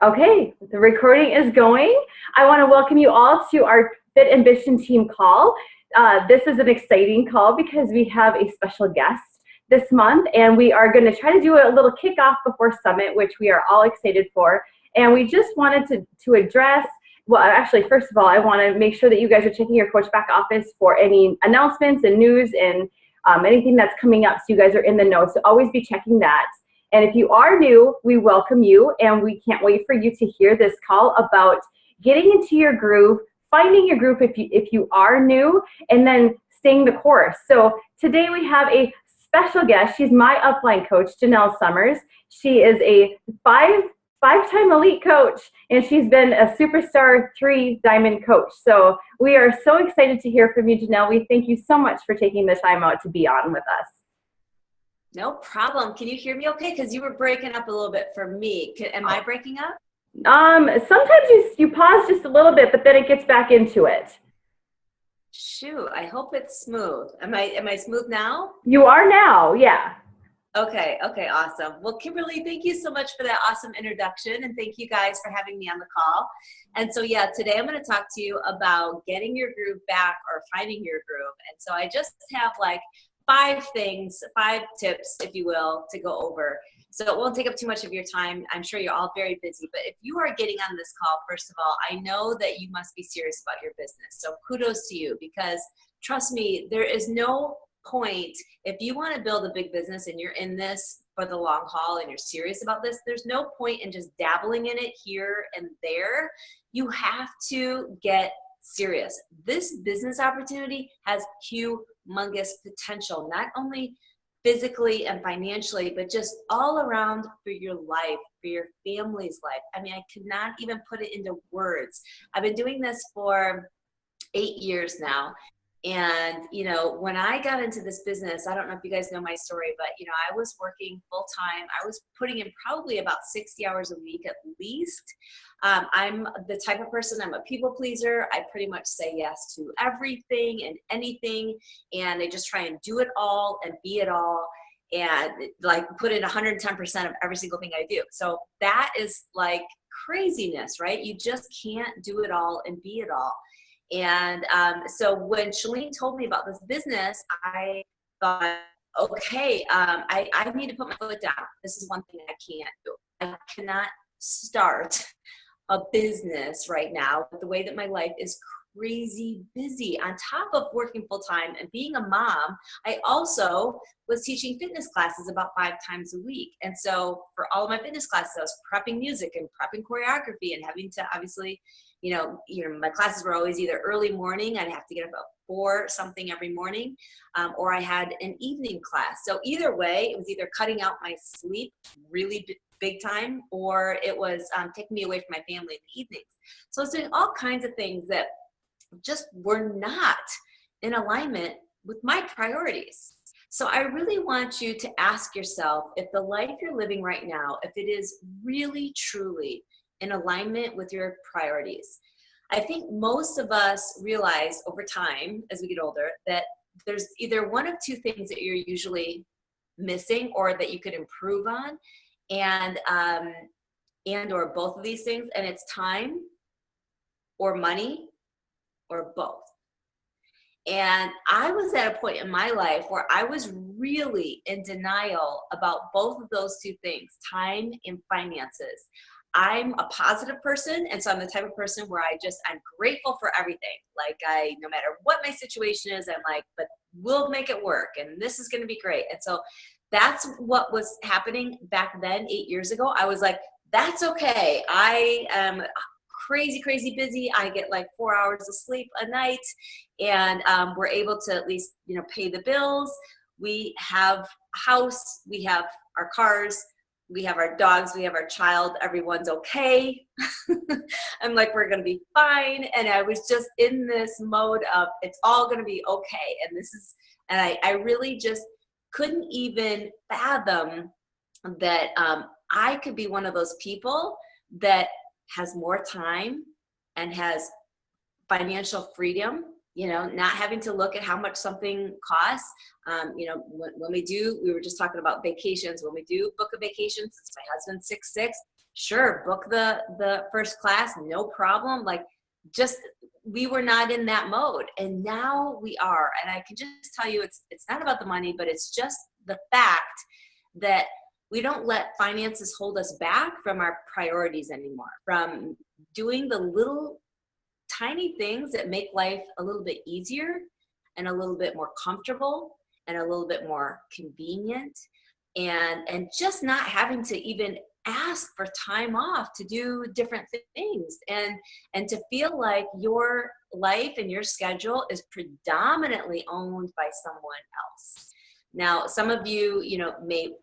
Okay, the recording is going. I want to welcome you all to our Fit Ambition team call. This is an exciting call because we have a special guest this month, and we are going to try to do a little kickoff before Summit, which we are all excited for. And we just wanted to address, well, actually, first of all, I want to make sure that you guys are checking your coach back office for any announcements and news and anything that's coming up, so you guys are in the know. So always be checking that. And if you are new, we welcome you, and we can't wait for you to hear this call about getting into your groove, finding your groove if you are new, and then staying the course. So today we have a special guest. She's my upline coach, Janelle Summers. She is a five-time elite coach, and she's been a superstar 3 diamond coach. So we are so excited to hear from you, Janelle. We thank you so much for taking the time out to be on with us. No problem. Can you hear me okay? Because you were breaking up a little bit for me. Am I breaking up? Sometimes you pause just a little bit, but then it gets back into it. Shoot, I hope it's smooth. Am I smooth now? You are now, yeah. Okay, awesome. Well, Kimberly, thank you so much for that awesome introduction, and thank you guys for having me on the call. And so, yeah, today I'm going to talk to you about getting your groove back or finding your groove. And so I just have like 5 tips, if you will, to go over. So it won't take up too much of your time. I'm sure you're all very busy, but if you are getting on this call, first of all, I know that you must be serious about your business. So kudos to you, because trust me, there is no point. If you want to build a big business and you're in this for the long haul and you're serious about this, there's no point in just dabbling in it here and there. You have to get serious. This business opportunity has humongous potential, not only physically and financially, but just all around for your life, for your family's life. I mean, I could not even put it into words. I've been doing this for 8 years now. And, when I got into this business, I don't know if you guys know my story, but, I was working full time. I was putting in probably about 60 hours a week at least. I'm the type of person, I'm a people pleaser. I pretty much say yes to everything and anything. And I just try and do it all and be it all. And like put in 110% of every single thing I do. So that is like craziness, right? You just can't do it all and be it all. And so when Shalene told me about this business, I thought, okay, I need to put my foot down. This is one thing I can't do. I cannot start a business right now. The way that my life is crazy busy. On top of working full time and being a mom, I also was teaching fitness classes about 5 times a week. And so for all of my fitness classes, I was prepping music and prepping choreography and having to obviously, my classes were always either early morning. I'd have to get up at 4 something every morning, or I had an evening class. So either way, it was either cutting out my sleep really big time, or it was taking me away from my family in the evenings. So I was doing all kinds of things that just were not in alignment with my priorities. So I really want you to ask yourself if the life you're living right now, if it is really, truly in alignment with your priorities. I think most of us realize over time, as we get older, that there's either one of 2 things that you're usually missing or that you could improve on, and or both of these things, and it's time or money or both. And I was at a point in my life where I was really in denial about both of those 2 things, time and finances. I'm a positive person, and so I'm the type of person where I'm grateful for everything. Like no matter what my situation is, I'm like, but we'll make it work, and this is going to be great. And so that's what was happening back then, 8 years ago. I was like, that's okay. I am crazy busy. I get like 4 hours of sleep a night, and we're able to at least, pay the bills. We have a house, we have our cars, we have our dogs, we have our child, everyone's okay. I'm like, we're going to be fine. And I was just in this mode of, it's all going to be okay. And I really just couldn't even fathom that I could be one of those people that has more time and has financial freedom, not having to look at how much something costs. When we were just talking about vacations, when we do book a vacation, since my husband's 6'6", sure, book the first class, no problem. Like, just, we were not in that mode, and now we are. And I can just tell you, it's not about the money, but it's just the fact that we don't let finances hold us back from our priorities anymore, from doing the little tiny things that make life a little bit easier and a little bit more comfortable and a little bit more convenient, and just not having to even ask for time off to do different things, and to feel like your life and your schedule is predominantly owned by someone else. Now, some of you, may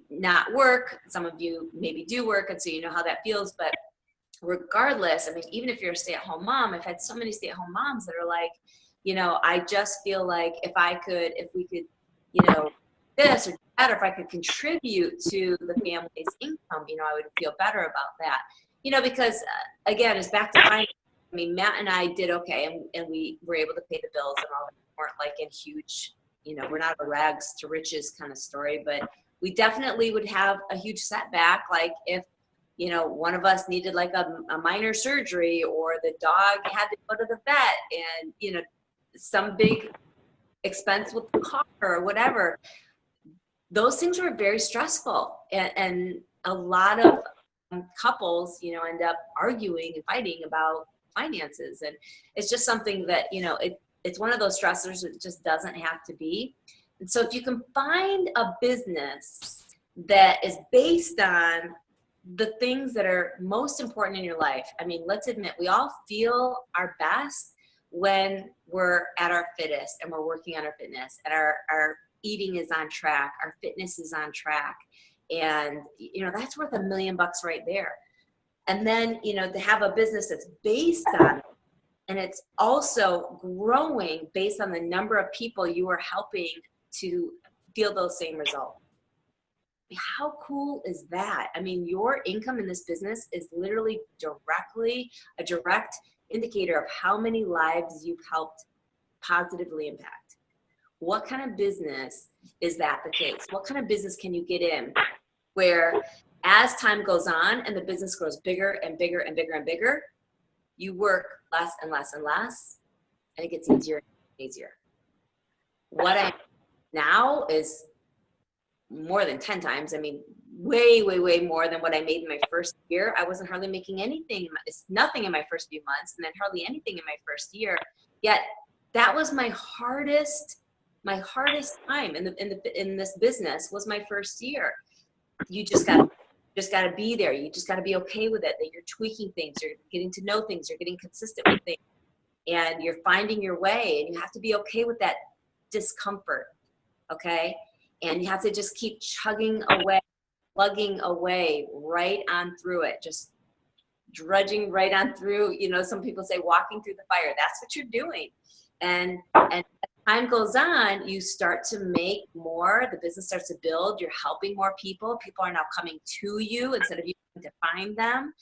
not work, some of you maybe do work, and so you know how that feels. But regardless, I mean, even if you're a stay-at-home mom, I've had so many stay-at-home moms that are like, I just feel like if we could, this or that, or if I could contribute to the family's income, I would feel better about that. Because again, it's back to finance. I mean, Matt and I did okay, and we were able to pay the bills and all that. We weren't like in huge, we're not a rags to riches kind of story, but we definitely would have a huge setback. Like if, one of us needed like a minor surgery, or the dog had to go to the vet, and, some big expense with the car or whatever. Those things were very stressful. And a lot of couples, end up arguing and fighting about finances. And it's just something that, it's one of those stressors that just doesn't have to be. And so if you can find a business that is based on the things that are most important in your life. I mean, let's admit, we all feel our best when we're at our fittest and we're working on our fitness, and our eating is on track, our fitness is on track. And, that's worth $1 million right there. And then, to have a business that's based on it, and it's also growing based on the number of people you are helping to feel those same results. How cool is that? I mean, your income in this business is literally a direct indicator of how many lives you've helped positively impact. What kind of business is that the case? What kind of business can you get in where, as time goes on and the business grows bigger and bigger and bigger and bigger, you work less and less and less, and it gets easier and easier? What I now is more than 10 times. I mean, way, way, way more than what I made in my first year. I wasn't hardly making anything. It's nothing in my first few months, and then hardly anything in my first year. Yet that was my hardest time in this business was my first year. You just got to be there. You just got to be okay with it, that you're tweaking things, you're getting to know things, you're getting consistent with things, and you're finding your way, and you have to be okay with that discomfort. Okay. And you have to just keep chugging away, plugging away right on through it, just drudging right on through. Some people say walking through the fire. That's what you're doing. And as time goes on, you start to make more. The business starts to build. You're helping more people. People are now coming to you instead of you having to find them.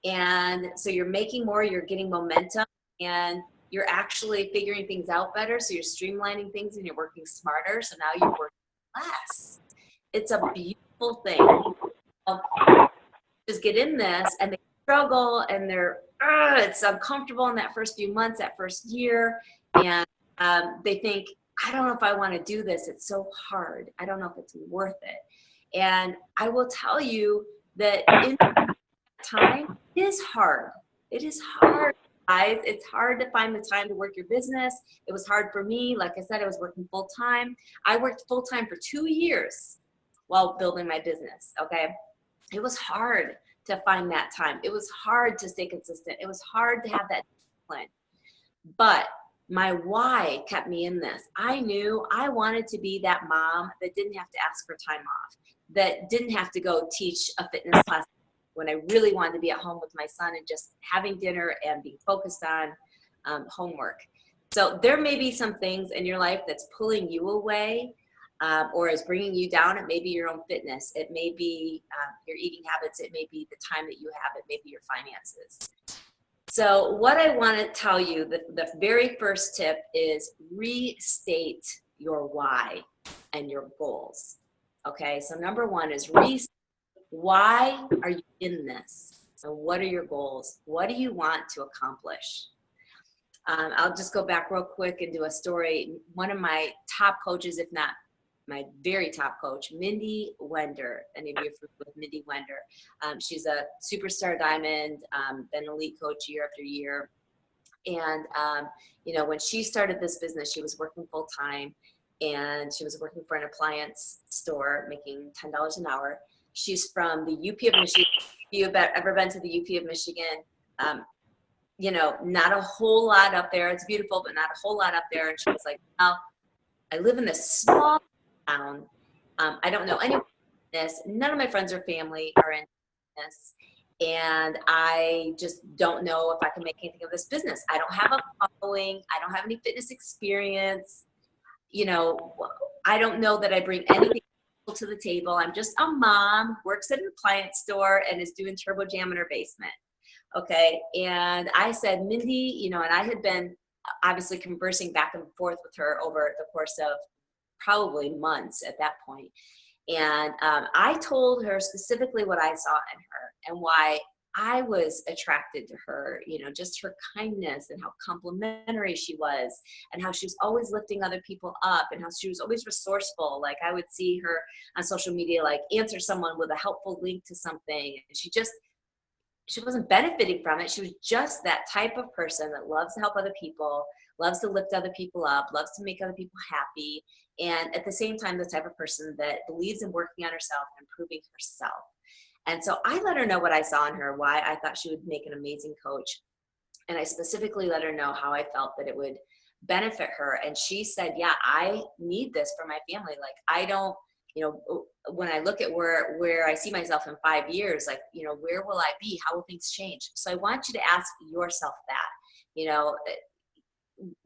And so you're making more. You're getting momentum, and you're actually figuring things out better. So you're streamlining things, and you're working smarter. So now you're working less. It's a beautiful thing. Just get in this, and they struggle, and it's uncomfortable in that first few months, that first year, and they think, I don't know if I want to do this. It's so hard. I don't know if it's worth it. And I will tell you that in time, it is hard. It is hard, guys. It's hard to find the time to work your business. It was hard for me. Like I said, I was working full time. I worked full time for 2 years while building my business. Okay. It was hard to find that time. It was hard to stay consistent. It was hard to have that discipline. But my why kept me in this. I knew I wanted to be that mom that didn't have to ask for time off, that didn't have to go teach a fitness class when I really wanted to be at home with my son and just having dinner and being focused on homework. So there may be some things in your life that's pulling you away or is bringing you down. It may be your own fitness. It may be your eating habits. It may be the time that you have. It may be your finances. So what I want to tell you, the very first tip is restate your why and your goals. Okay, so number one is restate why are you in this? And what are your goals? What do you want to accomplish? I'll just go back real quick and do a story. One of my top coaches, if not my very top coach, Mindy Wender. Any of you are familiar with Mindy Wender? She's a superstar diamond, been elite coach year after year. And, when she started this business, she was working full time and she was working for an appliance store making $10 an hour. She's from the UP of Michigan. If you've ever been to the UP of Michigan, not a whole lot up there. It's beautiful, but not a whole lot up there. And she was like, well, I live in this small town. I don't know anyone in this. None of my friends or family are in this. And I just don't know if I can make anything of this business. I don't have a following. I don't have any fitness experience. I don't know that I bring anything to the table. I'm just a mom, works at an appliance store, and is doing turbo jam in her basement. Okay. And I said, Mindy, and I had been obviously conversing back and forth with her over the course of probably months at that point. And I told her specifically what I saw in her and why I was attracted to her, just her kindness and how complimentary she was and how she was always lifting other people up and how she was always resourceful. Like I would see her on social media, like answer someone with a helpful link to something. And she wasn't benefiting from it. She was just that type of person that loves to help other people, loves to lift other people up, loves to make other people happy. And at the same time, the type of person that believes in working on herself and improving herself. And so I let her know what I saw in her, why I thought she would make an amazing coach. And I specifically let her know how I felt that it would benefit her. And she said, yeah, I need this for my family. Like I don't, when I look at where I see myself in 5 years, like, where will I be? How will things change? So I want you to ask yourself that,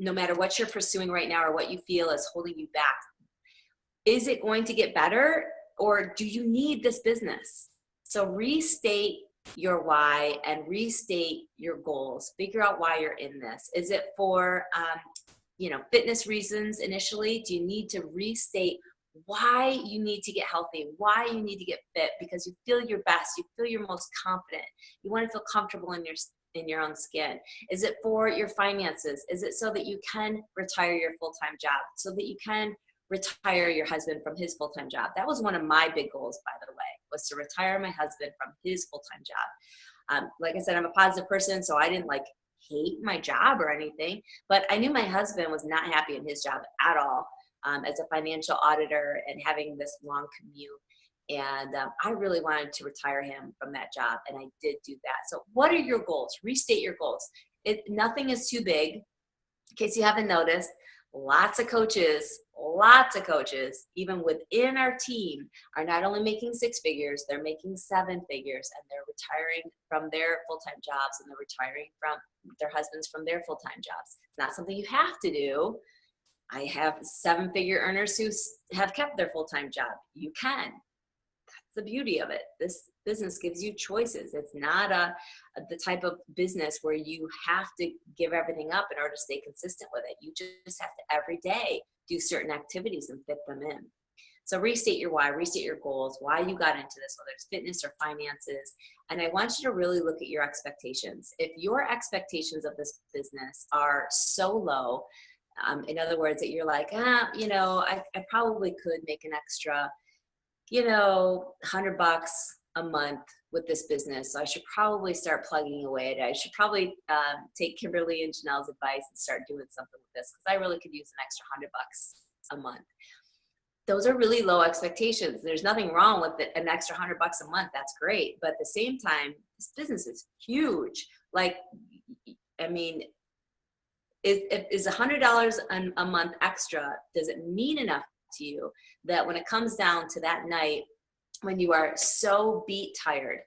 no matter what you're pursuing right now or what you feel is holding you back, is it going to get better or do you need this business? So restate your why and restate your goals. Figure out why you're in this. Is it for, fitness reasons initially? Do you need to restate why you need to get healthy, why you need to get fit? Because you feel your best, you feel your most confident, you want to feel comfortable in your own skin. Is it for your finances? Is it so that you can retire your full-time job, so that you can retire your husband from his full-time job? That was one of my big goals, by the way, was to retire my husband from his full-time job. Like I said, I'm a positive person, so I didn't hate my job or anything, but I knew my husband was not happy in his job at all. As a financial auditor and having this long commute. And I really wanted to retire him from that job. And I did do that. So what are your goals? Restate your goals. Nothing is too big. In case you haven't noticed, lots of coaches, even within our team are not only making 6 figures, they're making 7 figures and they're retiring from their full-time jobs and they're retiring from their husbands from their full-time jobs. It's not something you have to do. I have 7-figure earners who have kept their full-time job. You can. That's the beauty of it. This business gives you choices. It's not the type of business where you have to give everything up in order to stay consistent with it. You just have to every day do certain activities and fit them in. So restate your why, restate your goals, why you got into this, whether it's fitness or finances. And I want you to really look at your expectations. If your expectations of this business are so low, in other words, that you're like, I probably could make an extra, $100 a month with this business. So I should probably start plugging away at it. I should probably take Kimberly and Janelle's advice and start doing something with this because I really could use an extra $100 a month. Those are really low expectations. There's nothing wrong with it, an extra $100 a month. That's great. But at the same time, this business is huge. Is $100 a month extra, does it mean enough to you that when it comes down to that night when you are so tired,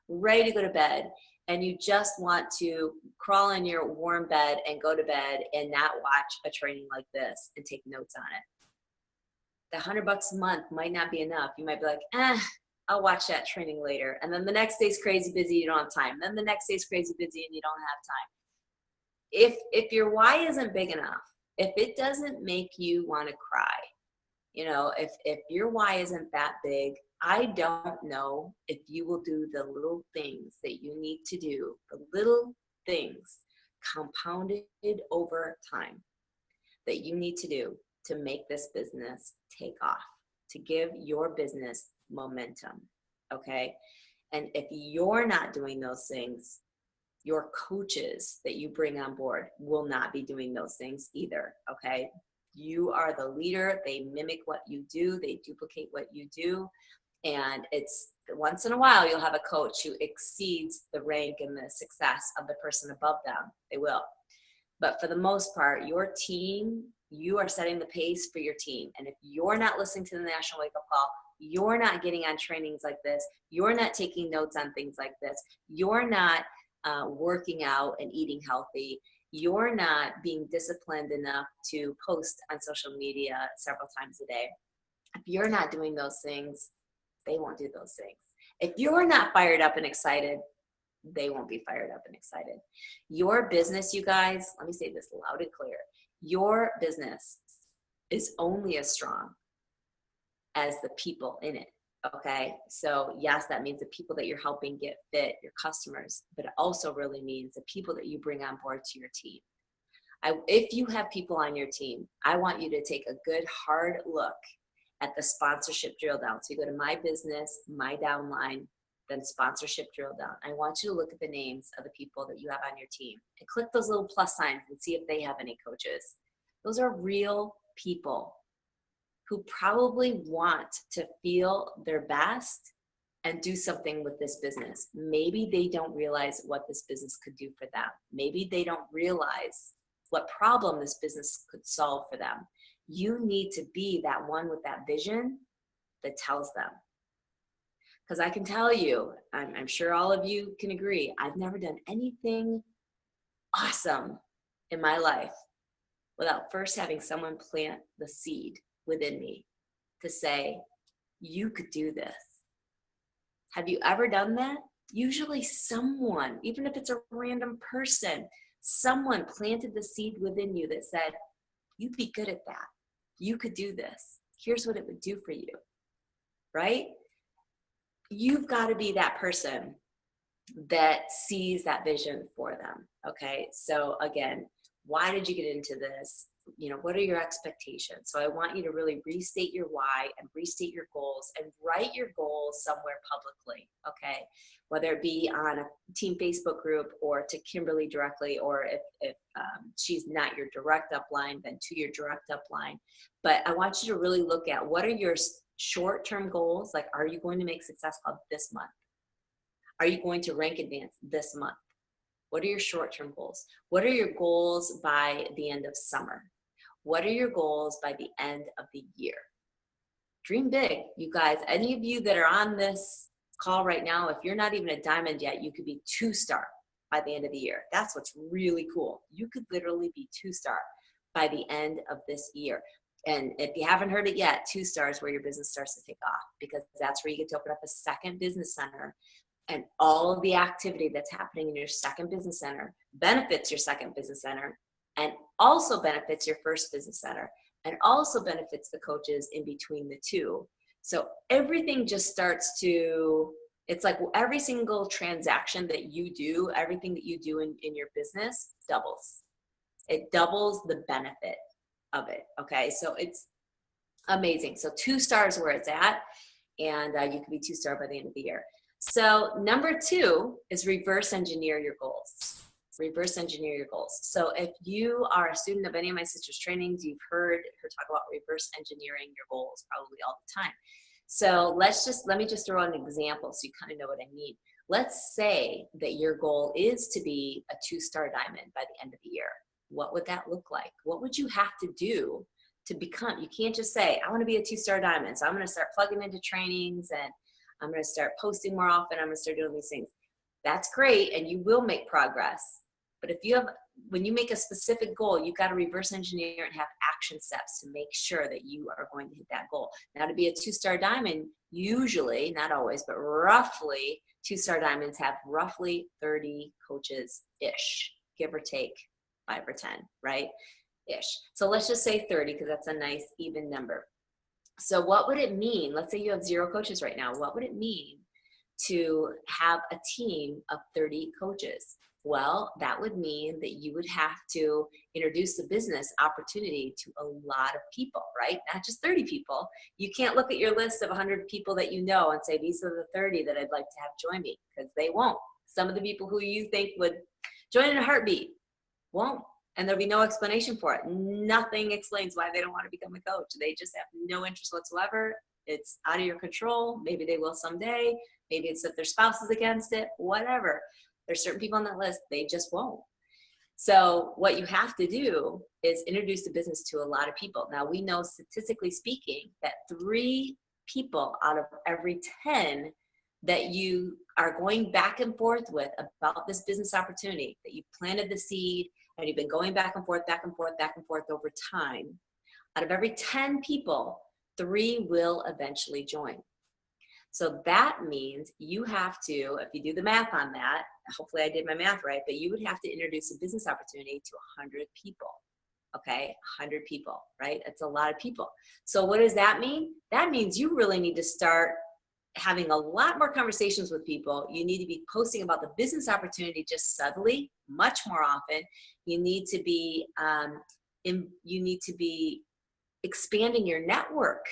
ready to go to bed, and you just want to crawl in your warm bed and go to bed and not watch a training like this and take notes on it? The $100 a month might not be enough. You might be like, I'll watch that training later. And then the next day's crazy busy, you don't have time. Then the next day's crazy busy and you don't have time. If your why isn't big enough, if it doesn't make you want to cry, if your why isn't that big, I don't know if you will do the little things that you need to do, the little things compounded over time that you need to do to make this business take off, to give your business momentum, okay? And if you're not doing those things, your coaches that you bring on board will not be doing those things either, okay? You are the leader. They mimic what you do. They duplicate what you do. And it's once in a while, you'll have a coach who exceeds the rank and the success of the person above them. They will. But for the most part, your team, you are setting the pace for your team. And if you're not listening to the National Wake Up Call, you're not getting on trainings like this, you're not taking notes on things like this, you're not working out and eating healthy, you're not being disciplined enough to post on social media several times a day. If you're not doing those things, they won't do those things. If you're not fired up and excited, they won't be fired up and excited. Your business, you guys, let me say this loud and clear. Your business is only as strong as the people in it. Okay. So yes, that means the people that you're helping get fit, your customers, but it also really means the people that you bring on board to your team. If you have people on your team, I want you to take a good hard look at the sponsorship drill down. So you go to my business, my downline, then sponsorship drill down. I want you to look at the names of the people that you have on your team and click those little plus signs and see if they have any coaches. Those are real people who probably want to feel their best and do something with this business. Maybe they don't realize what this business could do for them. Maybe they don't realize what problem this business could solve for them. You need to be that one with that vision that tells them. Because I can tell you, I'm sure all of you can agree, I've never done anything awesome in my life without first having someone plant the seed within me to say, you could do this. Have you ever done that? Usually someone, even if it's a random person, someone planted the seed within you that said, you'd be good at that. You could do this. Here's what it would do for you, right? You've got to be that person that sees that vision for them, okay? So again, why did you get into this? You know, what are your expectations? So I want you to really restate your why and restate your goals and write your goals somewhere publicly, okay? Whether it be on a team Facebook group or to Kimberly directly, or if she's not your direct upline, then to your direct upline. But I want you to really look at what are your short-term goals. Like, are you going to make Success Club this month? Are you going to rank advance this month? What are your short-term goals? What are your goals by the end of summer? What are your goals by the end of the year? Dream big, you guys. Any of you that are on this call right now, if you're not even a diamond yet, you could be 2-star by the end of the year. That's what's really cool. You could literally be 2-star by the end of this year. And if you haven't heard it yet, 2-star is where your business starts to take off, because that's where you get to open up a second business center. And all of the activity that's happening in your second business center benefits your second business center, and also benefits your first business center, and also benefits the coaches in between the two. So everything just starts to, it's like every single transaction that you do, everything that you do in your business doubles. It doubles the benefit of it, okay? So it's amazing. So 2-star is where it's at, and you can be 2-star by the end of the year. So number 2 is reverse engineer your goals. Reverse engineer your goals. So if you are a student of any of my sister's trainings, you've heard her talk about reverse engineering your goals probably all the time. So let me just throw out an example so you kind of know what I mean. Let's say that your goal is to be a 2-star diamond by the end of the year. What would that look like? What would you have to do to become? You can't just say, I want to be a 2-star diamond, so I'm going to start plugging into trainings and I'm going to start posting more often. I'm going to start doing these things. That's great, and you will make progress. But when you make a specific goal, you've got to reverse engineer and have action steps to make sure that you are going to hit that goal. Now, to be a 2-star diamond, usually, not always, but roughly, 2-star diamonds have roughly 30 coaches-ish, give or take 5 or 10, right? Ish. So let's just say 30, because that's a nice even number. So what would it mean? Let's say you have 0 coaches right now. What would it mean to have a team of 30 coaches? Well, that would mean that you would have to introduce the business opportunity to a lot of people, right? Not just 30 people. You can't look at your list of 100 people that you know and say, these are the 30 that I'd like to have join me, because they won't. Some of the people who you think would join in a heartbeat won't. And there'll be no explanation for it. Nothing explains why they don't want to become a coach. They just have no interest whatsoever. It's out of your control. Maybe they will someday. Maybe it's that their spouse is against it, whatever. There's certain people on that list, they just won't. So what you have to do is introduce the business to a lot of people. Now, we know statistically speaking that 3 people out of every 10 that you are going back and forth with about this business opportunity, that you planted the seed and you've been going back and forth, back and forth, back and forth over time, out of every 10 people, 3 will eventually join. So that means you have to, if you do the math on that, hopefully I did my math right, but you would have to introduce a business opportunity to 100 people. Okay, 100 people, right? That's a lot of people. So what does that mean? That means you really need to start having a lot more conversations with people. You need to be posting about the business opportunity just subtly, much more often. You need to be expanding your network.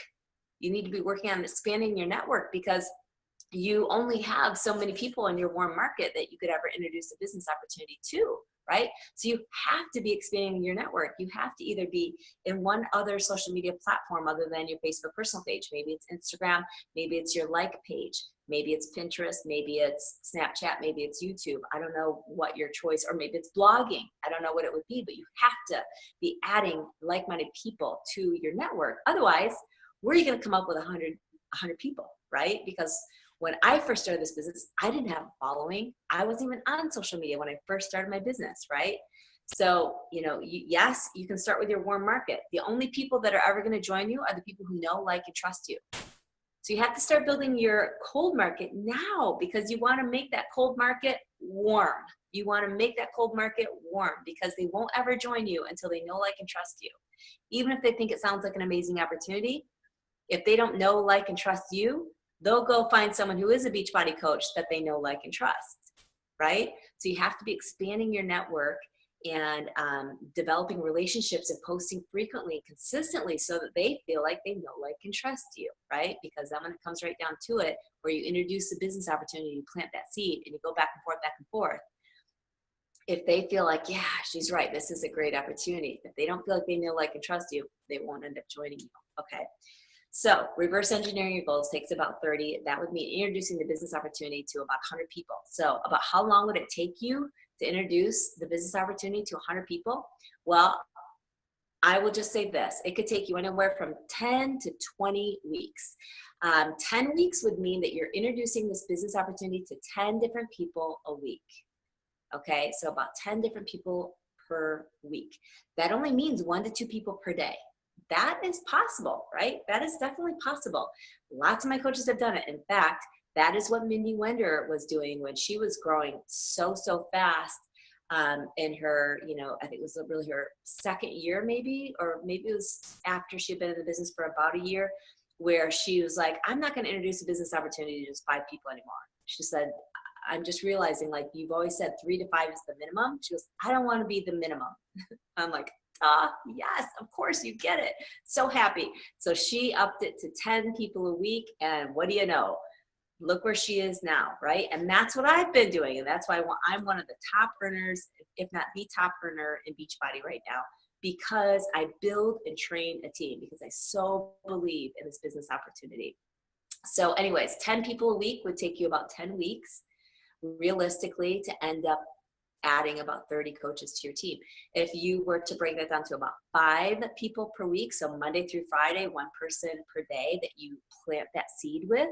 You need to be working on expanding your network, because you only have so many people in your warm market that you could ever introduce a business opportunity to, right? So you have to be expanding your network. You have to either be in one other social media platform other than your Facebook personal page. Maybe it's Instagram, maybe it's your like page, maybe it's Pinterest, maybe it's Snapchat, maybe it's YouTube. I don't know what your choice, or maybe it's blogging. I don't know what it would be, but you have to be adding like-minded people to your network. Otherwise, where are you going to come up with 100 people, right? Because when I first started this business, I didn't have a following. I wasn't even on social media when I first started my business, right? So, yes, you can start with your warm market. The only people that are ever going to join you are the people who know, like, and trust you. So you have to start building your cold market now, because you want to make that cold market warm. You want to make that cold market warm, because they won't ever join you until they know, like, and trust you. Even if they think it sounds like an amazing opportunity, if they don't know, like, and trust you, they'll go find someone who is a Beachbody coach that they know, like, and trust, right? So you have to be expanding your network and developing relationships and posting frequently and consistently so that they feel like they know, like, and trust you, right? Because then when it comes right down to it, where you introduce the business opportunity, you plant that seed and you go back and forth, if they feel like, yeah, she's right, this is a great opportunity, if they don't feel like they know, like, and trust you, they won't end up joining you, okay? So reverse engineering your goals takes about 30. That would mean introducing the business opportunity to about 100 people. So about how long would it take you to introduce the business opportunity to 100 people? Well, I will just say this. It could take you anywhere from 10 to 20 weeks. 10 weeks would mean that you're introducing this business opportunity to 10 different people a week. Okay, so about 10 different people per week. That only means 1 to 2 people per day. That is possible, right? That is definitely possible. Lots of my coaches have done it. In fact, that is what Mindy Wender was doing when she was growing so fast in her, I think it was really her second year maybe, or maybe it was after she had been in the business for about a year, where she was like, I'm not going to introduce a business opportunity to just 5 people anymore. She said, I'm just realizing, like, you've always said 3 to 5 is the minimum. She goes, I don't want to be the minimum. I'm like, yes, of course, you get it. So happy. So she upped it to 10 people a week. And what do you know? Look where she is now, right? And that's what I've been doing. And that's why I'm one of the top earners, if not the top earner in Beachbody right now, because I build and train a team, because I so believe in this business opportunity. So anyways, 10 people a week would take you about 10 weeks realistically to end up adding about 30 coaches to your team. If you were to break that down to about 5 people per week, so Monday through Friday, 1 person per day that you plant that seed with,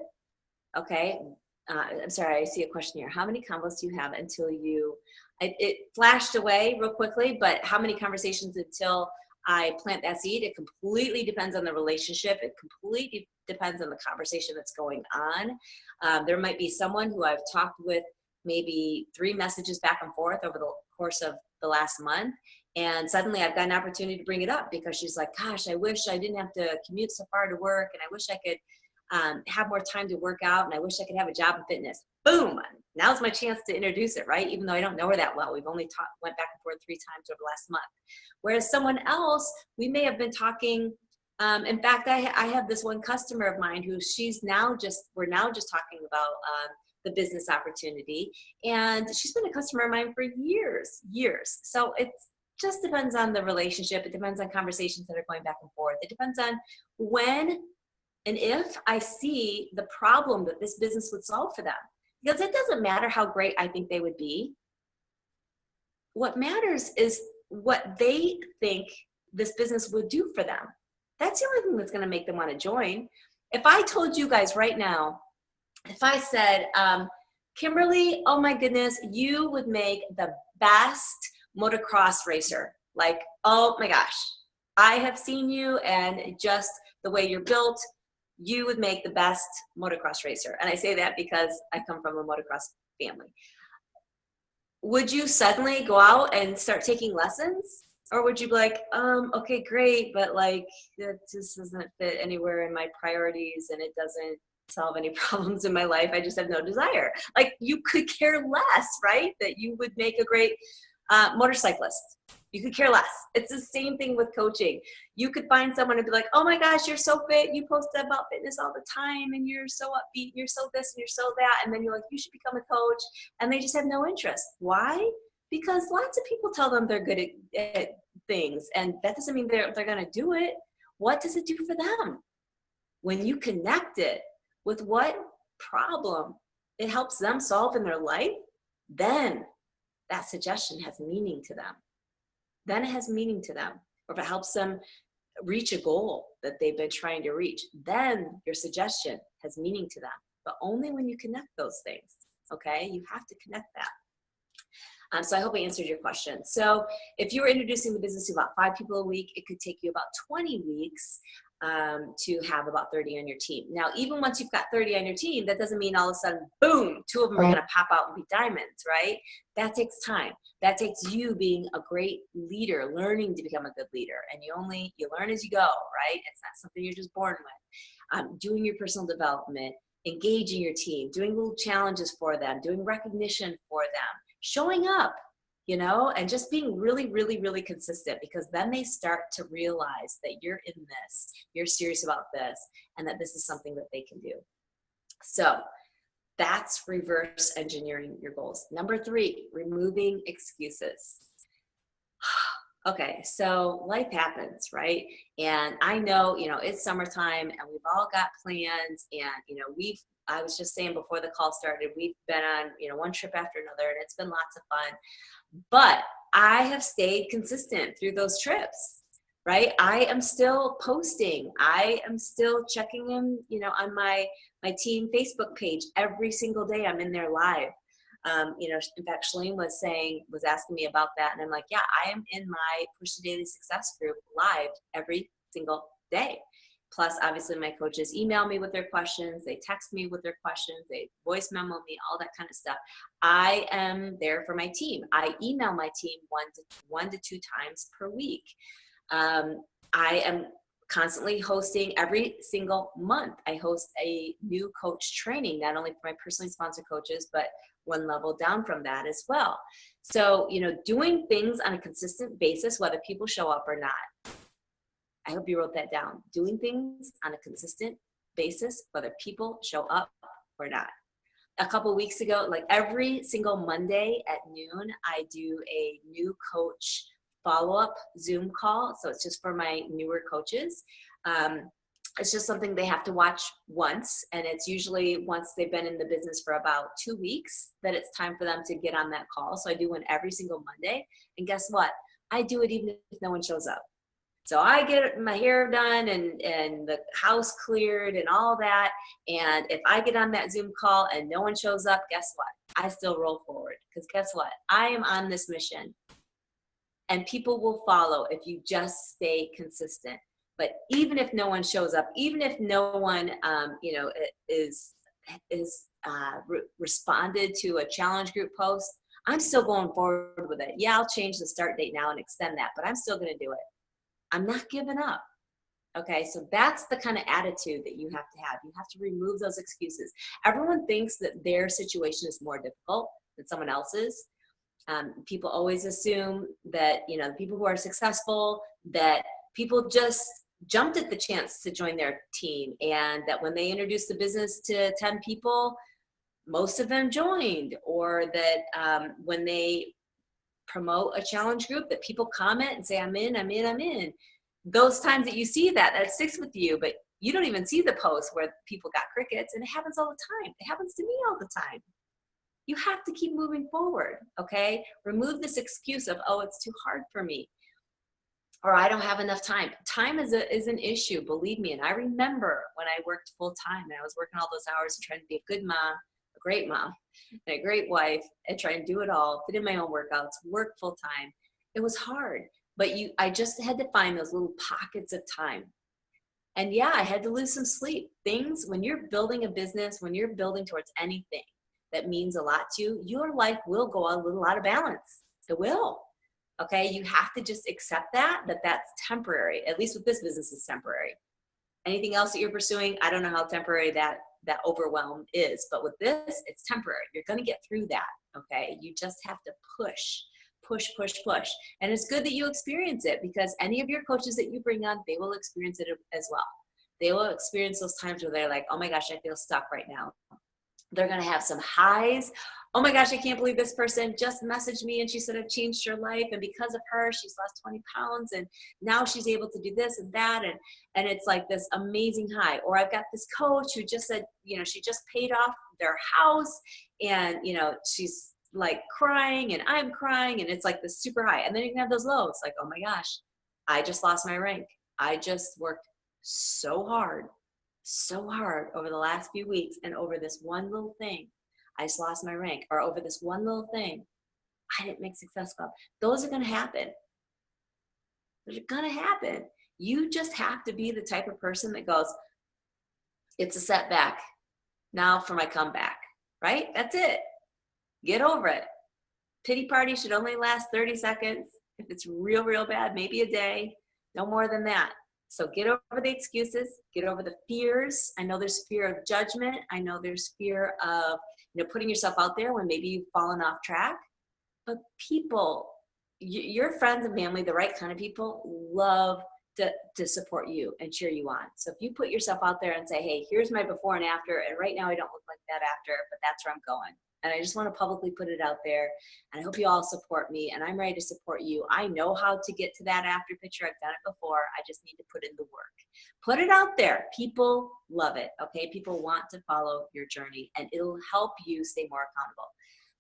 okay? I'm sorry, I see a question here. How many combos do you have until you, it flashed away real quickly, but how many conversations until I plant that seed? It completely depends on the relationship. It completely depends on the conversation that's going on. There might be someone who I've talked with maybe 3 messages back and forth over the course of the last month, And suddenly I've got an opportunity to bring it up because she's like, gosh, I wish I didn't have to commute so far to work. And I wish I could have more time to work out. And I wish I could have a job in fitness. Boom. Now's my chance to introduce it, right? Even though I don't know her that well. We've only went back and forth 3 times over the last month. Whereas someone else, we may have been talking. In fact, I have this one customer of mine who we're now just talking about the business opportunity. And she's been a customer of mine for years. So it just depends on the relationship. It depends on conversations that are going back and forth. It depends on when and if I see the problem that this business would solve for them. Because it doesn't matter how great I think they would be. What matters is what they think this business would do for them. That's the only thing that's going to make them want to join. If I told you guys right now, if I said, Kimberly, oh my goodness, you would make the best motocross racer. Like, oh my gosh, I have seen you and just the way you're built, you would make the best motocross racer. And I say that because I come from a motocross family. Would you suddenly go out and start taking lessons? Or would you be like, okay, great, but like, that just doesn't fit anywhere in my priorities and it doesn't solve any problems in my life. I just have no desire. Like, you could care less, right? That you would make a great motorcyclist. You could care less. It's the same thing with coaching. You could find someone and be like, oh my gosh, you're so fit. You post about fitness all the time and you're so upbeat. You're so this and you're so that. And then you're like, you should become a coach. And they just have no interest. Why? Because lots of people tell them they're good at things. And that doesn't mean they're going to do it. What does it do for them? When you connect it with what problem it helps them solve in their life, then that suggestion has meaning to them. Then it has meaning to them. Or if it helps them reach a goal that they've been trying to reach, then your suggestion has meaning to them. But only when you connect those things, okay? You have to connect that. So I hope I answered your question. So if you were introducing the business to about 5 people a week, it could take you about 20 weeks to have about 30 on your team. Now, even once you've got 30 on your team, that doesn't mean all of a sudden, boom, 2 of them are going to pop out and be diamonds, right? That takes time. That takes you being a great leader, learning to become a good leader. And you learn as you go, right? It's not something you're just born with. Doing your personal development, engaging your team, doing little challenges for them, doing recognition for them, showing up, and just being really, really, really consistent, because then they start to realize that you're in this, you're serious about this, and that this is something that they can do. So that's reverse engineering your goals. Number 3, removing excuses. Okay, so life happens, right? And I know, it's summertime and we've all got plans, and, I was just saying before the call started, we've been on, one trip after another, and it's been lots of fun. But I have stayed consistent through those trips, right? I am still posting. I am still checking in, on my team Facebook page every single day. I'm in there live. In fact, Shalene was asking me about that. And I'm like, yeah, I am in my Push to Daily Success group live every single day. Plus, obviously, my coaches email me with their questions. They text me with their questions. They voice memo me, all that kind of stuff. I am there for my team. I email my team one to 2 times per week. I am constantly hosting every single month. I host a new coach training, not only for my personally sponsored coaches, but one level down from that as well. So, doing things on a consistent basis, whether people show up or not. I hope you wrote that down. Doing things on a consistent basis, whether people show up or not. A couple weeks ago, like every single Monday at noon, I do a new coach follow-up Zoom call. So it's just for my newer coaches. It's just something they have to watch once. And it's usually once they've been in the business for about 2 weeks that it's time for them to get on that call. So I do one every single Monday. And guess what? I do it even if no one shows up. So I get my hair done and the house cleared and all that. And if I get on that Zoom call and no one shows up, guess what? I still roll forward, because guess what? I am on this mission, and people will follow if you just stay consistent. But even if no one shows up, even if no one, responded to a challenge group post, I'm still going forward with it. Yeah, I'll change the start date now and extend that, but I'm still going to do it. I'm not giving up. Okay, so that's the kind of attitude that you have to have. You have to remove those excuses. Everyone thinks that their situation is more difficult than someone else's. People always assume that, you know, the people who are successful, that people just jumped at the chance to join their team, and that when they introduce the business to 10 people, most of them joined, or that when they promote a challenge group, that people comment and say, I'm in, I'm in, I'm in. Those times that you see that sticks with you, but you don't even see the posts where people got crickets, and it happens all the time. It happens to me all the time. You have to keep moving forward, okay? Remove this excuse of, oh, it's too hard for me, or I don't have enough time. Time is an issue, believe me. And I remember when I worked full time and I was working all those hours and trying to be a good mom, a great mom, and a great wife, and trying to do it all, fit in my own workouts, work full time. It was hard, but I just had to find those little pockets of time. And yeah, I had to lose some sleep. Things, when you're building a business, when you're building towards anything that means a lot to you, your life will go a little out of balance. It will. Okay, you have to just accept that's temporary. At least with this business, is temporary. Anything else that you're pursuing, I don't know how temporary that overwhelm is, but with this, it's temporary. You're going to get through that. Okay, you just have to push. And it's good that you experience it, because any of your coaches that you bring on, they will experience it as well. They will experience those times where they're like, oh my gosh, I feel stuck right now. They're going to have some highs. Oh my gosh, I can't believe this person just messaged me and she said I've changed her life, and because of her, she's lost 20 pounds and now she's able to do this and that, and it's like this amazing high. Or I've got this coach who just said, you know, she just paid off their house, and you know, she's like crying and I'm crying, and it's like this super high. And then you can have those lows, like, oh my gosh, I just lost my rank. I just worked so hard over the last few weeks, and over this one little thing, I just lost my rank. Or over this one little thing, I didn't make Success Club. Those are going to happen. Those are going to happen. You just have to be the type of person that goes, it's a setback. Now for my comeback, right? That's it. Get over it. Pity party should only last 30 seconds. If it's real, real bad, maybe a day. No more than that. So get over the excuses, get over the fears. I know there's fear of judgment. I know there's fear of, you know, putting yourself out there when maybe you've fallen off track. But people, your friends and family, the right kind of people, love to support you and cheer you on. So if you put yourself out there and say, hey, here's my before and after, and right now I don't look like that after, but that's where I'm going. And I just want to publicly put it out there. And I hope you all support me, and I'm ready to support you. I know how to get to that after picture. I've done it before. I just need to put in the work. Put it out there. People love it. Okay. People want to follow your journey, and it'll help you stay more accountable.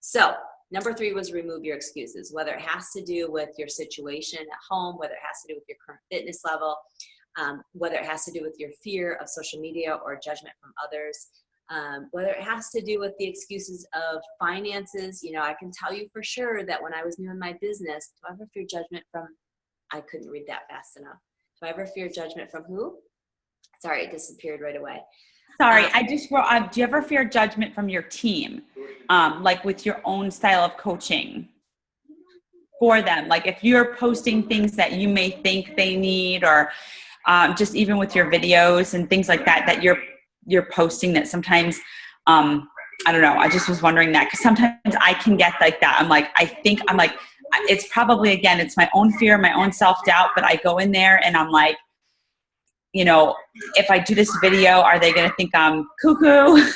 So number 3 was remove your excuses, whether it has to do with your situation at home, whether it has to do with your current fitness level, whether it has to do with your fear of social media or judgment from others. Whether it has to do with the excuses of finances. You know, I can tell you for sure that when I was new in my business, do I ever fear judgment from, I couldn't read that fast enough. Do I ever fear judgment from who? Sorry, it disappeared right away. Sorry, I just wrote, do you ever fear judgment from your team? Like with your own style of coaching for them? Like if you're posting things that you may think they need, or just even with your videos and things like that, that you're posting, that sometimes, I don't know, I just was wondering that, because sometimes I can get like that. I'm like, it's probably, again, it's my own fear, my own self-doubt, but I go in there and I'm like, you know, if I do this video, are they going to think I'm cuckoo?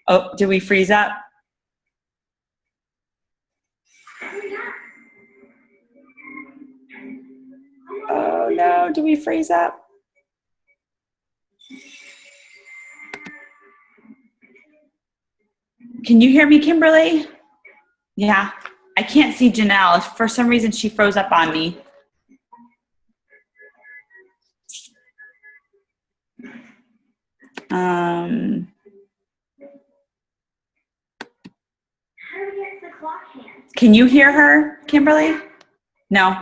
Oh, did we freeze up? Oh no, did we freeze up? Can you hear me, Kimberly? Yeah, I can't see Janelle. For some reason, she froze up on me. Can you hear her, Kimberly? No.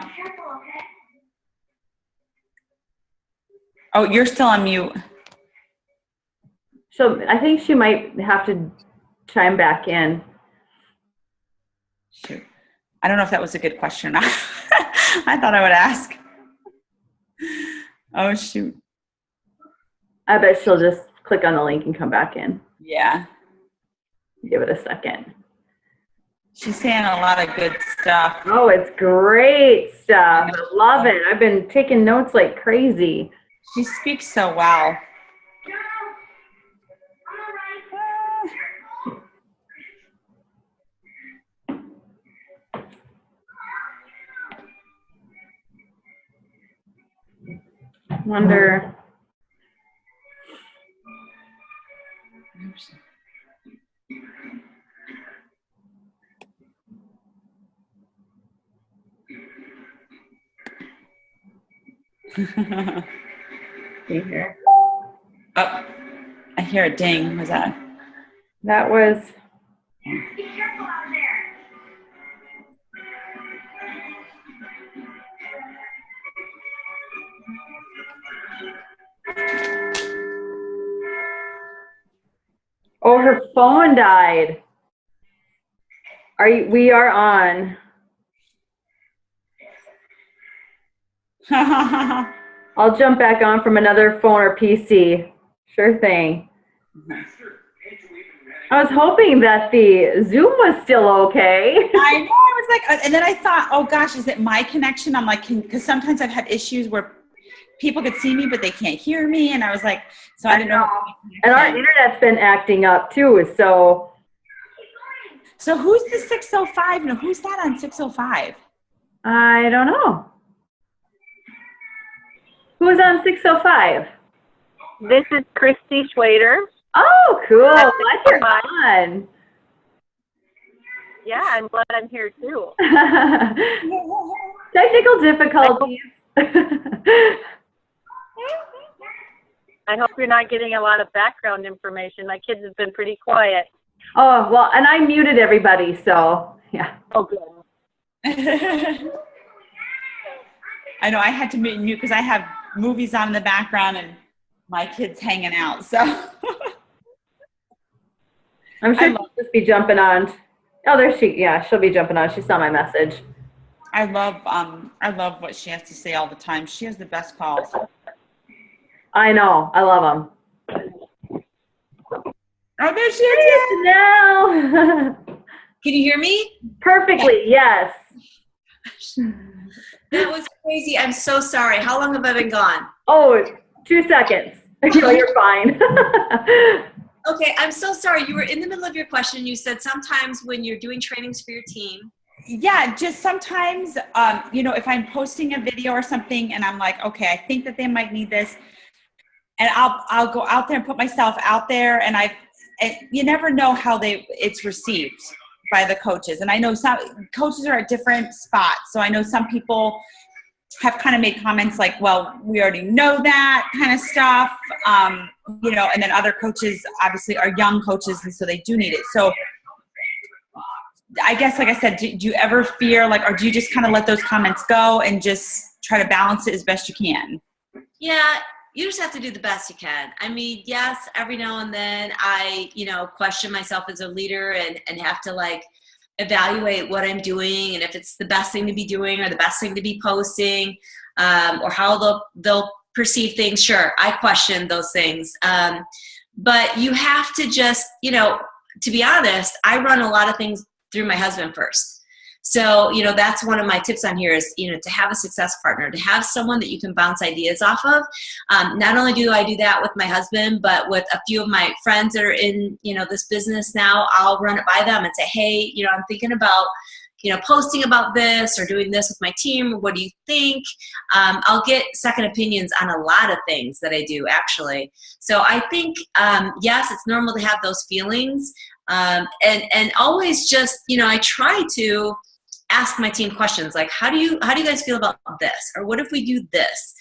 Oh, you're still on mute. So I think she might have to chime back in. Shoot. I don't know if that was a good question or not. I thought I would ask. Oh, shoot. I bet she'll just click on the link and come back in. Yeah. Give it a second. She's saying a lot of good stuff. Oh, it's great stuff. I love it. I've been taking notes like crazy. She speaks so well. Wonder. Here. Oh, I hear a ding. Was that? That was. Be careful out there. Oh, her phone died. We are on. I'll jump back on from another phone or PC. Sure thing. I was hoping that the Zoom was still okay. I know. I was like, and then I thought, oh gosh, is it my connection? I'm like, because sometimes I've had issues where people could see me, but they can't hear me. And I was like, so I didn't know. And our internet's been acting up too. So who's the 605? No, who's that on 605? I don't know. Who's on 605? This is Christy Schwader. Oh, cool. Glad you're on. Yeah, I'm glad I'm here too. Technical difficulties. I hope you're not getting a lot of background information. My kids have been pretty quiet. Oh, well, and I muted everybody, so yeah. Oh, good. I know I had to mute because I have movies on in the background and my kids hanging out. So I'm sure she'll just be jumping on. Oh, there she. Yeah, she'll be jumping on. She saw my message. I love what she has to say all the time. She has the best calls. I know. I love them. Oh, there she is now. Can you hear me? Perfectly. Yes. That was crazy. I'm so sorry. How long have I been gone? Oh, 2 seconds. No, you're fine. Okay, I'm so sorry. You were in the middle of your question. You said sometimes when you're doing trainings for your team. Yeah, just sometimes, if I'm posting a video or something and I'm like, okay, I think that they might need this, and I'll go out there and put myself out there, and you never know how it's received by the coaches. And I know some coaches are at different spots, so I know some people have kind of made comments like, well, we already know that kind of stuff, and then other coaches obviously are young coaches, and so they do need it. So I guess, like I said, do you ever fear, or do you just kind of let those comments go and just try to balance it as best you can? Yeah, you just have to do the best you can. I mean, yes, every now and then I, question myself as a leader and have to evaluate what I'm doing and if it's the best thing to be doing or the best thing to be posting, or how they'll perceive things. Sure, I question those things. But you have to just, to be honest, I run a lot of things through my husband first. So, that's one of my tips on here is, to have a success partner, to have someone that you can bounce ideas off of. Not only do I do that with my husband, but with a few of my friends that are in, this business now, I'll run it by them and say, hey, I'm thinking about, posting about this or doing this with my team. What do you think? I'll get second opinions on a lot of things that I do, actually. So I think, yes, it's normal to have those feelings. And always just, I try to ask my team questions like, how do you guys feel about this? Or what if we do this?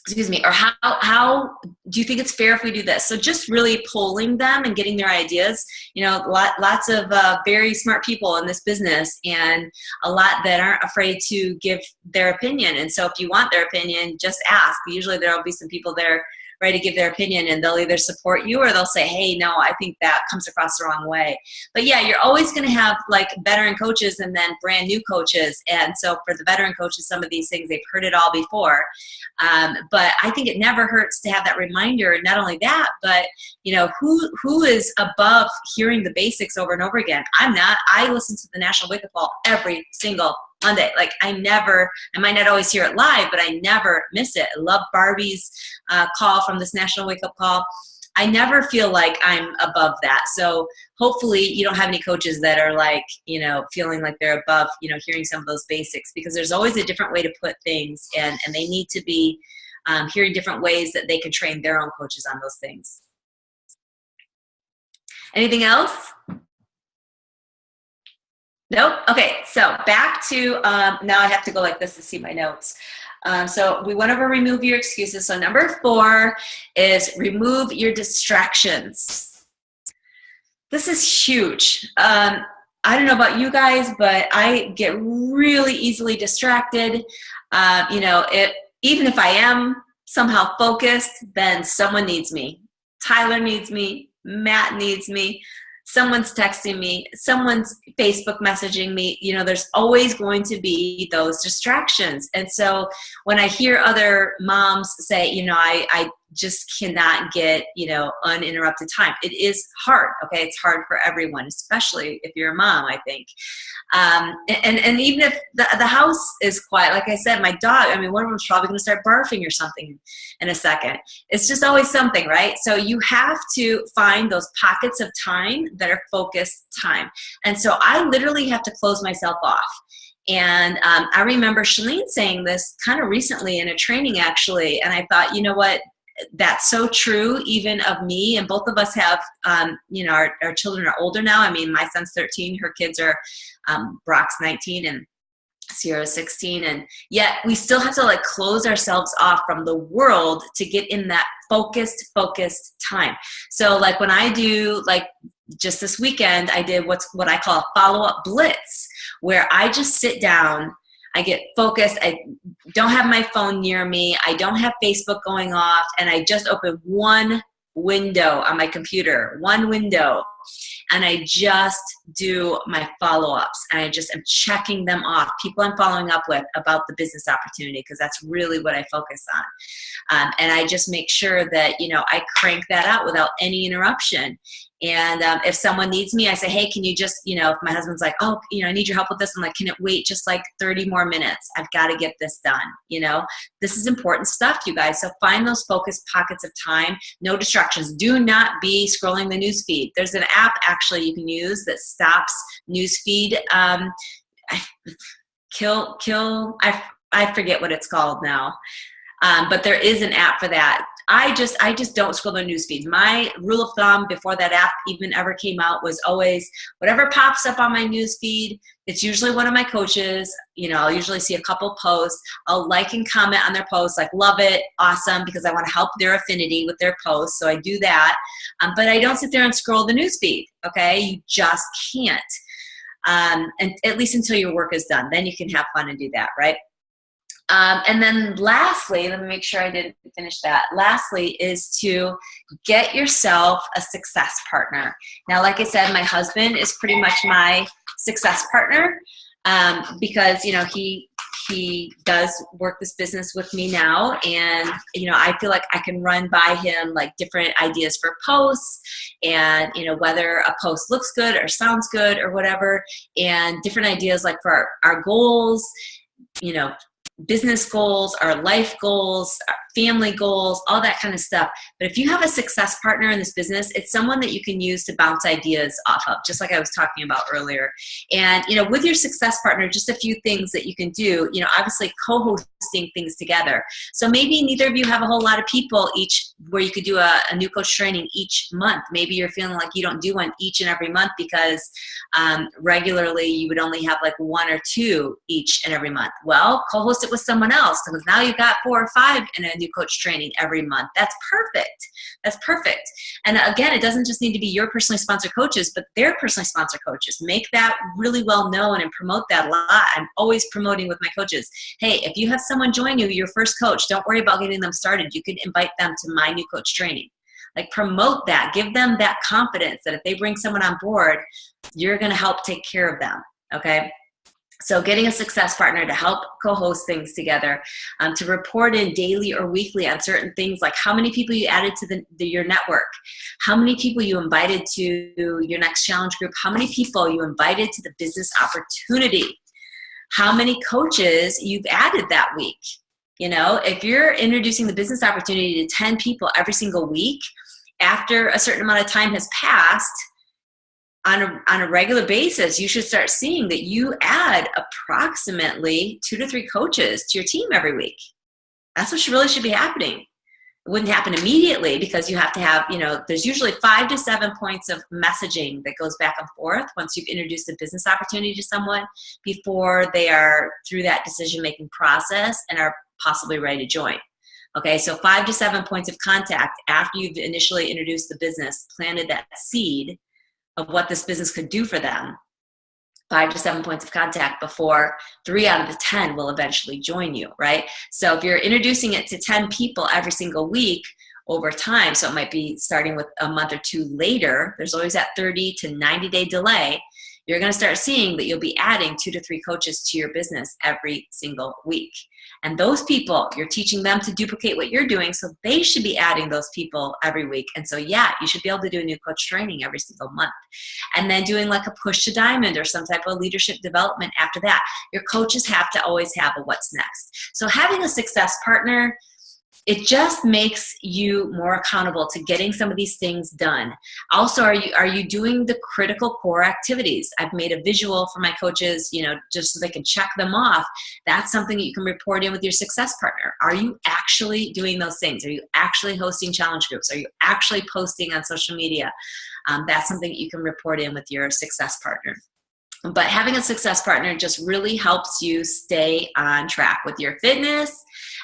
Excuse me. Or how do you think it's fair if we do this? So just really polling them and getting their ideas. Lots of very smart people in this business and a lot that aren't afraid to give their opinion. And so if you want their opinion, just ask. Usually there'll be some people there ready to give their opinion, and they'll either support you or they'll say, hey, no, I think that comes across the wrong way. But yeah, you're always going to have like veteran coaches and then brand new coaches. And so for the veteran coaches, some of these things, they've heard it all before. But I think it never hurts to have that reminder. And not only that, but who is above hearing the basics over and over again? I'm not. I listen to the National Wake Up Call every single Monday. Like I might not always hear it live, but I never miss it. I love Barbie's call from this National Wake Up Call. I never feel like I'm above that. So hopefully you don't have any coaches that are like, feeling like they're above, hearing some of those basics, because there's always a different way to put things, and they need to be hearing different ways that they can train their own coaches on those things. Anything else? Nope. Okay, so back to, now I have to go like this to see my notes. So we went over remove your excuses. So number 4 is remove your distractions. This is huge. I don't know about you guys, but I get really easily distracted. Even if I am somehow focused, then someone needs me. Tyler needs me. Matt needs me. Someone's texting me, someone's Facebook messaging me, there's always going to be those distractions. And so when I hear other moms say, I just cannot get, uninterrupted time, it is hard. Okay. It's hard for everyone, especially if you're a mom, I think. And even if the house is quiet, like I said, my dog, one of them's probably going to start barfing or something in a second. It's just always something, right? So you have to find those pockets of time that are focused time. And so I literally have to close myself off. And I remember Shalene saying this kind of recently in a training, actually. And I thought, you know what? That's so true, even of me. And both of us have, our children are older now. My son's 13, her kids are, Brock's 19 and Sierra's 16. And yet we still have to like close ourselves off from the world to get in that focused time. So like when I do, like just this weekend, I did what I call a follow-up blitz, where I just sit down, I get focused. I don't have my phone near me. I don't have Facebook going off. And I just open one window on my computer, one window. And I just do my follow-ups. And I just am checking them off. People I'm following up with about the business opportunity, because that's really what I focus on. And I just make sure that, I crank that out without any interruption. And if someone needs me, I say, hey, can you just, if my husband's like, oh, I need your help with this. I'm like, can it wait just like 30 more minutes? I've got to get this done. This is important stuff, you guys. So find those focused pockets of time, no distractions. Do not be scrolling the news feed. There's an app actually you can use that stops news feed. I forget what it's called now. But there is an app for that. I just don't scroll the news feed. My rule of thumb before that app even ever came out was always whatever pops up on my news feed. It's usually one of my coaches. I'll usually see a couple posts. I'll like and comment on their posts, like love it, awesome, because I want to help their affinity with their posts. So I do that. But I don't sit there and scroll the news feed. Okay, you just can't. And at least until your work is done, then you can have fun and do that, right? And then lastly, let me make sure I didn't finish that. Lastly is to get yourself a success partner. Now, like I said, my husband is pretty much my success partner because, he does work this business with me now. And, I feel like I can run by him like different ideas for posts and, whether a post looks good or sounds good or whatever, and different ideas like for our goals, business goals, our life goals, our family goals, all that kind of stuff. But if you have a success partner in this business, it's someone that you can use to bounce ideas off of, just like I was talking about earlier. And, with your success partner, just a few things that you can do, obviously co-hosting things together. So maybe neither of you have a whole lot of people where you could do a new coach training each month. Maybe you're feeling like you don't do one each and every month because regularly you would only have like 1 or 2 each and every month. Well, co-host it with someone else, because now you've got 4 or 5 in a new coach training every month. That's perfect. That's perfect. And again, it doesn't just need to be your personally sponsored coaches, but their personally sponsored coaches. Make that really well known and promote that a lot. I'm always promoting with my coaches. Hey, if you have someone join you, your first coach, don't worry about getting them started. You can invite them to my new coach training. Like, promote that. Give them that confidence that if they bring someone on board, you're going to help take care of them. Okay. So getting a success partner to help co-host things together, to report in daily or weekly on certain things, like how many people you added to your network, how many people you invited to your next challenge group, how many people you invited to the business opportunity, how many coaches you've added that week. You know, if you're introducing the business opportunity to 10 people every single week, after a certain amount of time has passed, on a regular basis, you should start seeing that you add approximately 2 to 3 coaches to your team every week. That's what really should be happening. It wouldn't happen immediately because you have to have, you know, there's usually 5 to 7 points of messaging that goes back and forth once you've introduced a business opportunity to someone before they are through that decision-making process and are possibly ready to join. Okay, so 5 to 7 points of contact after you've initially introduced the business, planted that seed of what this business could do for them. 5 to 7 points of contact before 3 out of the 10 will eventually join you, right? So if you're introducing it to 10 people every single week over time, so it might be starting with a month or 2 later, there's always that 30 to 90 day delay, you're going to start seeing that you'll be adding 2 to 3 coaches to your business every single week. And those people, you're teaching them to duplicate what you're doing, so they should be adding those people every week. And so, yeah, you should be able to do a new coach training every single month. And then doing like a push to diamond or some type of leadership development after that. Your coaches have to always have a what's next. So having a success partner, it just makes you more accountable to getting some of these things done. Also, are you doing the critical core activities? I've made a visual for my coaches, you know, just so they can check them off. That's something that you can report in with your success partner. Are you actually doing those things? Are you actually hosting challenge groups? Are you actually posting on social media? That's something that you can report in with your success partner. But having a success partner just really helps you stay on track with your fitness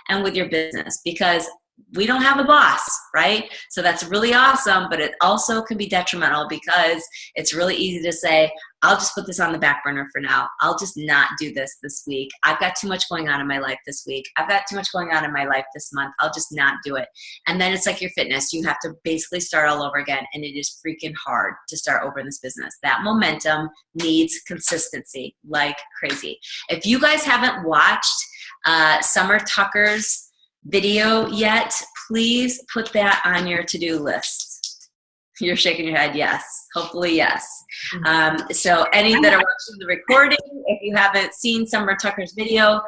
and with your business, because we don't have a boss, right? So that's really awesome, but it also can be detrimental because it's really easy to say, I'll just put this on the back burner for now. I'll just not do this week. I've got too much going on in my life this week. I've got too much going on in my life this month. I'll just not do it. And then it's like your fitness. You have to basically start all over again, and it is freaking hard to start over in this business. That momentum needs consistency like crazy. If you guys haven't watched Summer Tucker's video yet, please put that on your to-do list. You're shaking your head, yes. Hopefully, yes. So any that are watching the recording, if you haven't seen Summer Tucker's video,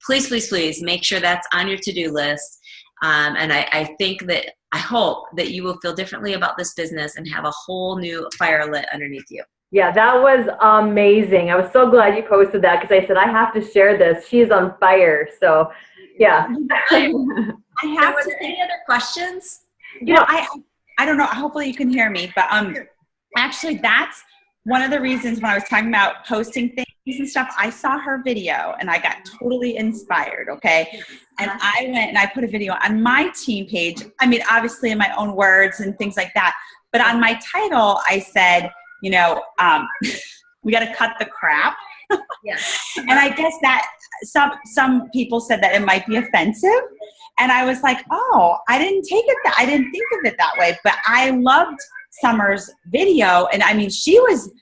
please, please, please make sure that's on your to-do list. And I hope that you will feel differently about this business and have a whole new fire lit underneath you. Yeah, that was amazing. I was so glad you posted that because I said, I have to share this. She's on fire. So, yeah. I have Were there any other questions? You know, I don't know. Hopefully you can hear me, but actually that's one of the reasons when I was talking about posting things and stuff, I saw her video and I got totally inspired. Okay. And I went and I put a video on my team page. I mean, obviously in my own words and things like that, but on my title, I said, you know, we got to cut the crap. Yes. And I guess that some people said that it might be offensive. And I was like, oh, I didn't think of it that way. But I loved Summer's video. And I mean, she was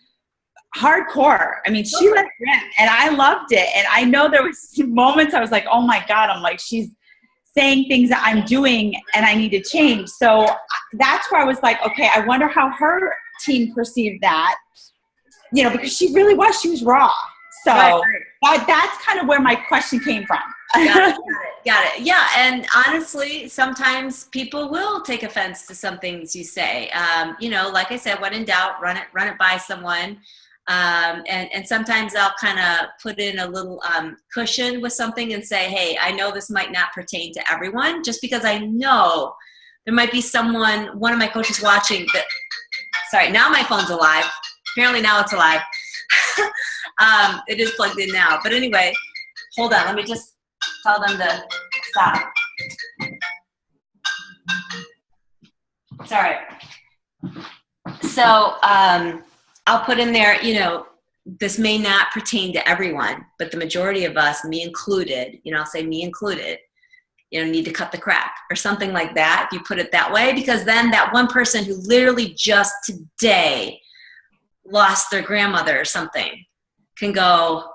hardcore. I mean, she let rip and I loved it. And I know there was moments I was like, oh my God, I'm like, she's saying things that I'm doing and I need to change. So that's where I was like, okay, I wonder how her team perceived that, you know, because she was raw. So right. That's kind of where my question came from. Got it. Yeah, and honestly, sometimes people will take offense to some things you say. You know, like I said, when in doubt, run it by someone. And sometimes I'll kind of put in a little cushion with something and say, hey, I know this might not pertain to everyone, just because I know there might be one of my coaches watching that. Sorry, now my phone's alive. Apparently now it's alive. It is plugged in now. But anyway, hold on. Let me just tell them to stop. Sorry. So I'll put in there, this may not pertain to everyone, but the majority of us, me included, I'll say me included, need to cut the crap or something like that. If you put it that way, because then that one person who literally just today lost their grandmother or something can go,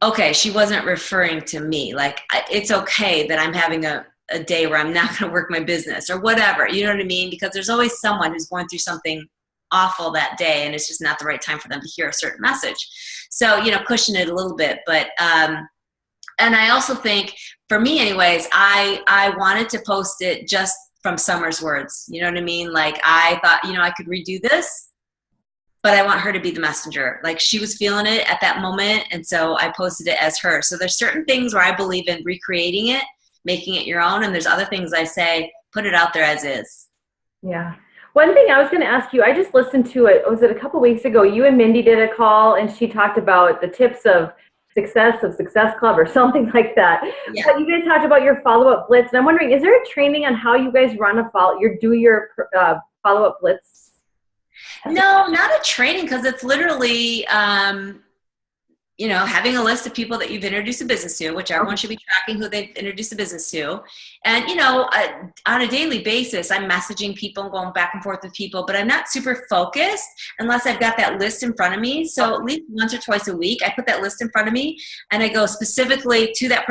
okay, she wasn't referring to me. Like, it's okay that I'm having a day where I'm not going to work my business or whatever. You know what I mean? Because there's always someone who's going through something awful that day, and it's just not the right time for them to hear a certain message. So, cushion it a little bit. But, and I also think, for me anyways, I wanted to post it just from Summer's words. You know what I mean? Like, I thought, I could redo this, but I want her to be the messenger. Like, she was feeling it at that moment, and so I posted it as her. So there's certain things where I believe in recreating it, making it your own, and there's other things I say, put it out there as is. Yeah. One thing I was going to ask you, I just listened to it, was it a couple weeks ago? You and Mindy did a call, and she talked about the tips of Success Club or something like that. Yeah. But you guys talked about your follow-up blitz, and I'm wondering, is there a training on how you guys run a follow-up blitz? No, not a training, because it's literally, having a list of people that you've introduced a business to, which everyone should be tracking who they've introduced a business to. And, on a daily basis, I'm messaging people and going back and forth with people, but I'm not super focused unless I've got that list in front of me. So at least once or twice a week, I put that list in front of me and I go specifically to that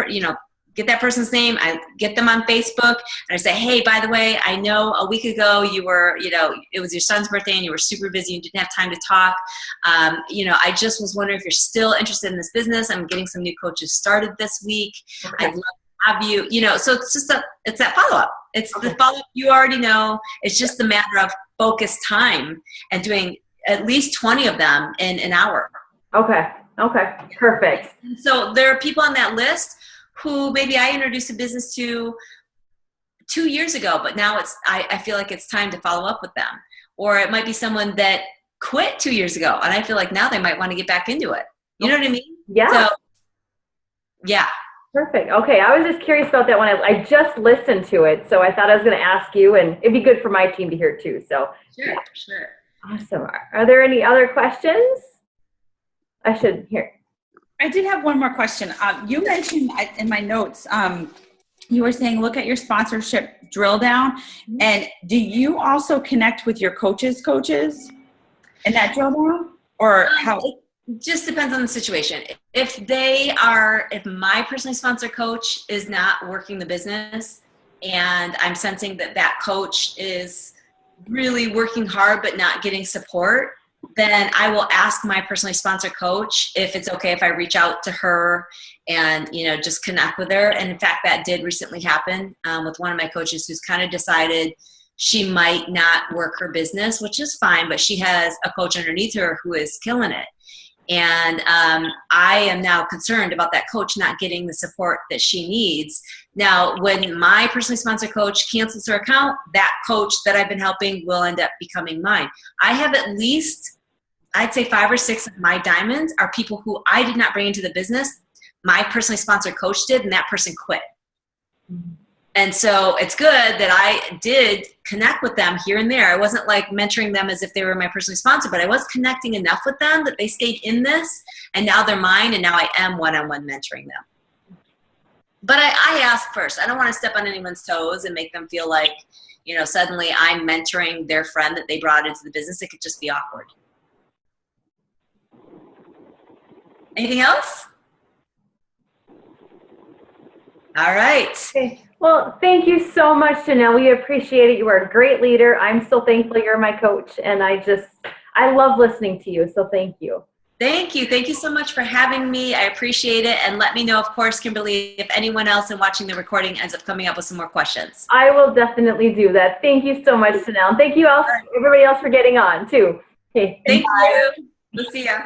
get that person's name, I get them on Facebook, and I say, hey, by the way, I know a week ago you were, it was your son's birthday and you were super busy and didn't have time to talk. I just was wondering if you're still interested in this business. I'm getting some new coaches started this week. Okay. I'd love to have you, so it's just it's that follow-up. It's the follow-up you already know. It's just a matter of focused time and doing at least 20 of them in an hour. Okay. Perfect. So there are people on that list who maybe I introduced a business to 2 years ago, but now I feel like it's time to follow up with them. Or it might be someone that quit 2 years ago, and I feel like now they might want to get back into it. You know what I mean? Yeah. So, yeah. Perfect. Okay. I was just curious about that one. I just listened to it, so I thought I was going to ask you, and it'd be good for my team to hear it too. So Sure. Awesome. Are there any other questions? I should hear. I did have one more question. You mentioned in my notes, you were saying look at your sponsorship drill down. And do you also connect with your coaches in that drill down? Or how? It just depends on the situation. If my personally sponsored coach is not working the business and I'm sensing that coach is really working hard but not getting support, then I will ask my personally sponsored coach if it's okay if I reach out to her and, just connect with her. And in fact, that did recently happen with one of my coaches who's kind of decided she might not work her business, which is fine, but she has a coach underneath her who is killing it. And I am now concerned about that coach not getting the support that she needs. Now, when my personally sponsored coach cancels her account, that coach that I've been helping will end up becoming mine. I have at least, I'd say 5 or 6 of my diamonds are people who I did not bring into the business. My personally sponsored coach did, and that person quit. And so it's good that I did connect with them here and there. I wasn't like mentoring them as if they were my personally sponsored, but I was connecting enough with them that they stayed in this, and now they're mine, and now I am one-on-one mentoring them. But I ask first. I don't want to step on anyone's toes and make them feel like, suddenly I'm mentoring their friend that they brought into the business. It could just be awkward. Anything else? All right. Okay. Well, thank you so much, Janelle. We appreciate it. You are a great leader. I'm so thankful you're my coach, and I love listening to you, so thank you. Thank you. Thank you so much for having me. I appreciate it. And let me know, of course, Kimberly, if anyone else in watching the recording ends up coming up with some more questions. I will definitely do that. Thank you so much, Janelle. Thank you all, everybody else for getting on, too. Okay. Thank you. We'll see ya.